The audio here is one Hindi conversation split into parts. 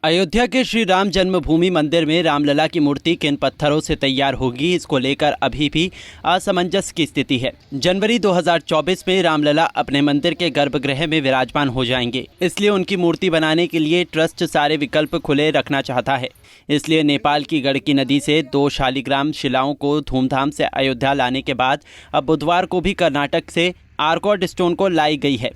अयोध्या के श्री राम जन्मभूमि मंदिर में रामलला की मूर्ति किन पत्थरों से तैयार होगी, इसको लेकर अभी भी असमंजस की स्थिति है। जनवरी 2024 में रामलला अपने मंदिर के गर्भगृह में विराजमान हो जाएंगे, इसलिए उनकी मूर्ति बनाने के लिए ट्रस्ट सारे विकल्प खुले रखना चाहता है। इसलिए नेपाल की गंडकी नदी से 2 शालिग्राम शिलाओं को धूमधाम से अयोध्या लाने के बाद अब बुधवार को भी कर्नाटक से आर्कॉट स्टोन को लाई गई है।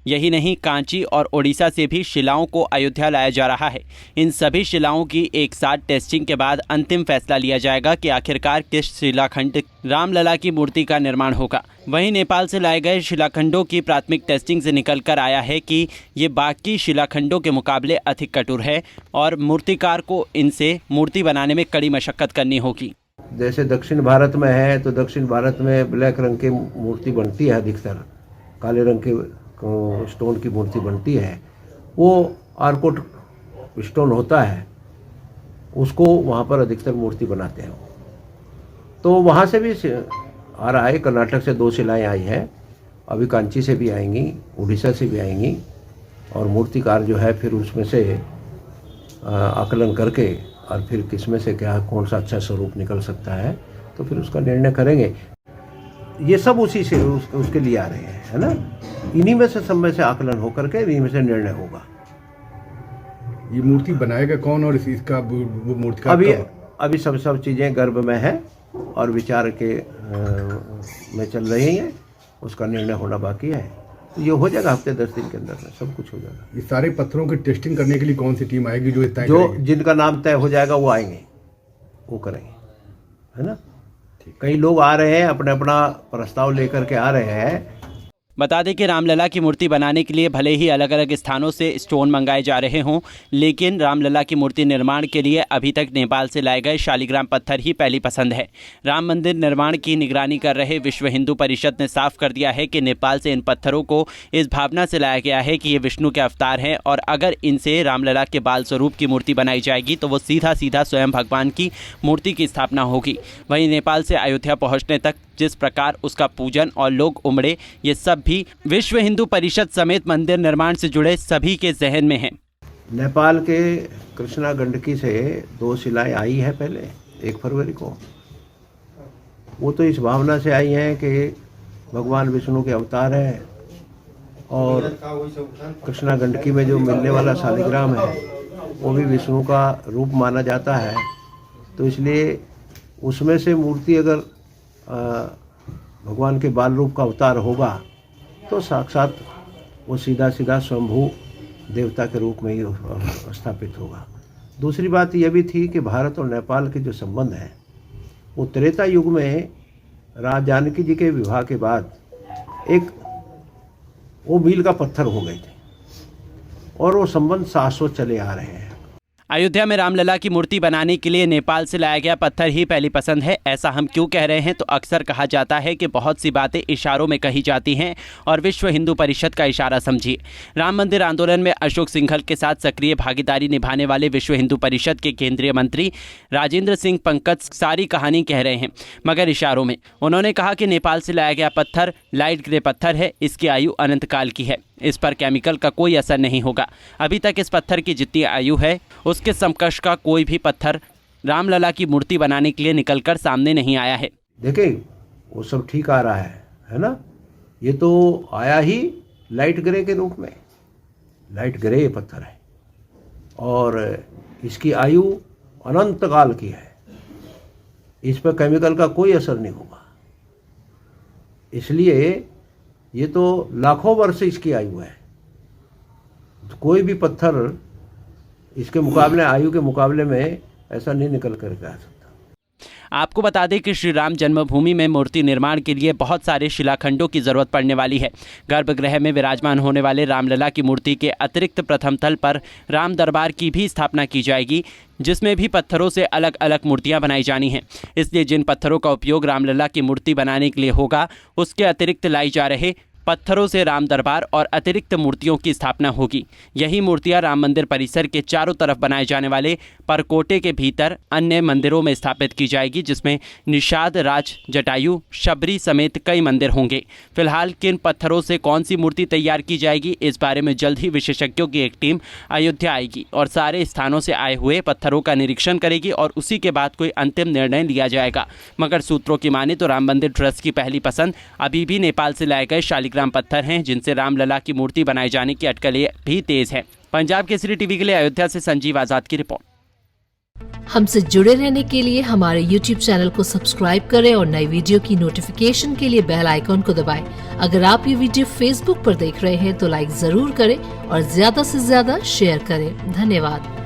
यही नहीं, कांची और ओडिशा से भी शिलाओं को अयोध्या लाया जा रहा है। इन सभी शिलाओं की एक साथ टेस्टिंग के बाद अंतिम फैसला लिया जाएगा कि आखिरकार किस शिलाखंड रामलला की मूर्ति का निर्माण होगा। वहीं नेपाल से लाए गए शिलाखंडों की प्राथमिक टेस्टिंग से निकल कर आया है कि ये बाकी शिलाखंडों के मुकाबले अधिक कठोर है और मूर्तिकार को इनसे मूर्ति बनाने में कड़ी मशक्कत करनी होगी। जैसे दक्षिण भारत में है तो दक्षिण भारत में ब्लैक रंग की मूर्ति बनती है, अधिकतर काले रंग के स्टोन की मूर्ति बनती है। वो आर्कोट स्टोन होता है, उसको वहाँ पर अधिकतर मूर्ति बनाते हैं। तो वहाँ से भी आ रहा है। कर्नाटक से 2 शिलाएँ आई हैं, अभी कांची से भी आएंगी, उड़ीसा से भी आएंगी। और मूर्तिकार जो है फिर उसमें से आकलन करके और फिर किसमें से क्या कौन सा अच्छा स्वरूप निकल सकता है तो फिर उसका निर्णय करेंगे। ये सब उसी से उसके लिए आ रहे हैं, है ना। इन्हीं में से सब में से आकलन होकर के इन्हीं में से निर्णय होगा। ये मूर्ति बनाएगा कौन और इसका वो मूर्ति का अभी सब चीज़ें गर्भ में है और विचार के में चल रही हैं। उसका निर्णय होना बाकी है। तो ये हो जाएगा हफ्ते 10 दिन के अंदर में सब कुछ हो जाएगा। ये सारे पत्थरों की टेस्टिंग करने के लिए कौन सी टीम आएगी जो जिनका नाम तय हो जाएगा वो आएंगे, वो करेंगे, है ना। कई लोग आ रहे हैं, अपने अपना प्रस्ताव लेकर के आ रहे हैं। बता दें कि रामलला की मूर्ति बनाने के लिए भले ही अलग अलग स्थानों से स्टोन मंगाए जा रहे हों, लेकिन रामलला की मूर्ति निर्माण के लिए अभी तक नेपाल से लाए गए शालिग्राम पत्थर ही पहली पसंद है। राम मंदिर निर्माण की निगरानी कर रहे विश्व हिंदू परिषद ने साफ कर दिया है कि नेपाल से इन पत्थरों को इस भावना से लाया गया है कि ये विष्णु के अवतार हैं और अगर इनसे रामलला के बाल स्वरूप की मूर्ति बनाई जाएगी तो वो सीधा सीधा स्वयं भगवान की मूर्ति की स्थापना होगी। वहीं नेपाल से अयोध्या पहुँचने तक जिस प्रकार उसका पूजन और लोग उमड़े, ये सब भी विश्व हिंदू परिषद समेत मंदिर निर्माण से जुड़े सभी के जहन में है। नेपाल के कृष्णा गंडकी से 2 शिलाएं आई है पहले 1 फरवरी को। वो तो इस भावना से आई हैं कि भगवान विष्णु के अवतार है और कृष्णा गंडकी में जो मिलने वाला शालिग्राम है वो भी विष्णु का रूप माना जाता है। तो इसलिए उसमें से मूर्ति अगर भगवान के बाल रूप का अवतार होगा तो साक्षात वो सीधा स्वयंभू देवता के रूप में ही स्थापित होगा। दूसरी बात यह भी थी कि भारत और नेपाल के जो संबंध हैं वो त्रेता युग में राजा जानकी जी के विवाह के बाद एक वो मील का पत्थर हो गए थे और वो संबंध शाश्वत चले आ रहे हैं। अयोध्या में रामलला की मूर्ति बनाने के लिए नेपाल से लाया गया पत्थर ही पहली पसंद है। ऐसा हम क्यों कह रहे हैं तो अक्सर कहा जाता है कि बहुत सी बातें इशारों में कही जाती हैं और विश्व हिंदू परिषद का इशारा समझिए। राम मंदिर आंदोलन में अशोक सिंघल के साथ सक्रिय भागीदारी निभाने वाले विश्व हिंदू परिषद के केंद्रीय मंत्री राजेंद्र सिंह पंकज सारी कहानी कह रहे हैं, मगर इशारों में। उन्होंने कहा कि नेपाल से लाया गया पत्थर लाइट ग्रे पत्थर है, इसकी आयु अनंत काल की है, इस पर केमिकल का कोई असर नहीं होगा। अभी तक इस पत्थर की जितनी आयु है उसके समकक्ष का कोई भी पत्थर रामलला की मूर्ति बनाने के लिए निकलकर सामने नहीं आया है। देखिए वो सब ठीक आ रहा है ना। ये तो आया ही लाइट ग्रे के रूप में, लाइट ग्रे ये पत्थर है और इसकी आयु अनंत काल की है, इस पर केमिकल का कोई असर नहीं होगा। इसलिए ये तो लाखों वर्ष इसकी आयु है। कोई भी पत्थर इसके मुकाबले आयु के मुकाबले में ऐसा नहीं निकल कर आ सकता। आपको बता दें कि श्री राम जन्मभूमि में मूर्ति निर्माण के लिए बहुत सारे शिलाखंडों की जरूरत पड़ने वाली है। गर्भगृह में विराजमान होने वाले रामलला की मूर्ति के अतिरिक्त प्रथम तल पर राम दरबार की भी स्थापना की जाएगी, जिसमें भी पत्थरों से अलग अलग मूर्तियां बनाई जानी हैं। इसलिए जिन पत्थरों का उपयोग रामलला की मूर्ति बनाने के लिए होगा उसके अतिरिक्त लाई जा रहे पत्थरों से राम दरबार और अतिरिक्त मूर्तियों की स्थापना होगी। यही मूर्तियां राम मंदिर परिसर के चारों तरफ बनाए जाने वाले परकोटे के भीतर अन्य मंदिरों में स्थापित की जाएगी, जिसमें निषाद, राज, जटायु, शबरी समेत कई मंदिर होंगे। फिलहाल किन पत्थरों से कौन सी मूर्ति तैयार की जाएगी, इस बारे में जल्द ही विशेषज्ञों की एक टीम अयोध्या आएगी और सारे स्थानों से आए हुए पत्थरों का निरीक्षण करेगी और उसी के बाद कोई अंतिम निर्णय लिया जाएगा। मगर सूत्रों की माने तो राम मंदिर ट्रस्ट की पहली पसंद अभी भी नेपाल से लाए गए शालिग्राम पत्थर हैं, जिनसे रामलला की मूर्ति बनाए जाने की अटकलें भी तेज है। पंजाब केसरी टीवी के लिए अयोध्या से संजीव आजाद की रिपोर्ट। हमसे जुड़े रहने के लिए हमारे YouTube चैनल को सब्सक्राइब करें और नई वीडियो की नोटिफिकेशन के लिए बेल आइकॉन को दबाएं। अगर आप ये वीडियो Facebook पर देख रहे हैं तो लाइक जरूर करें और ज्यादा से ज्यादा शेयर करें। धन्यवाद।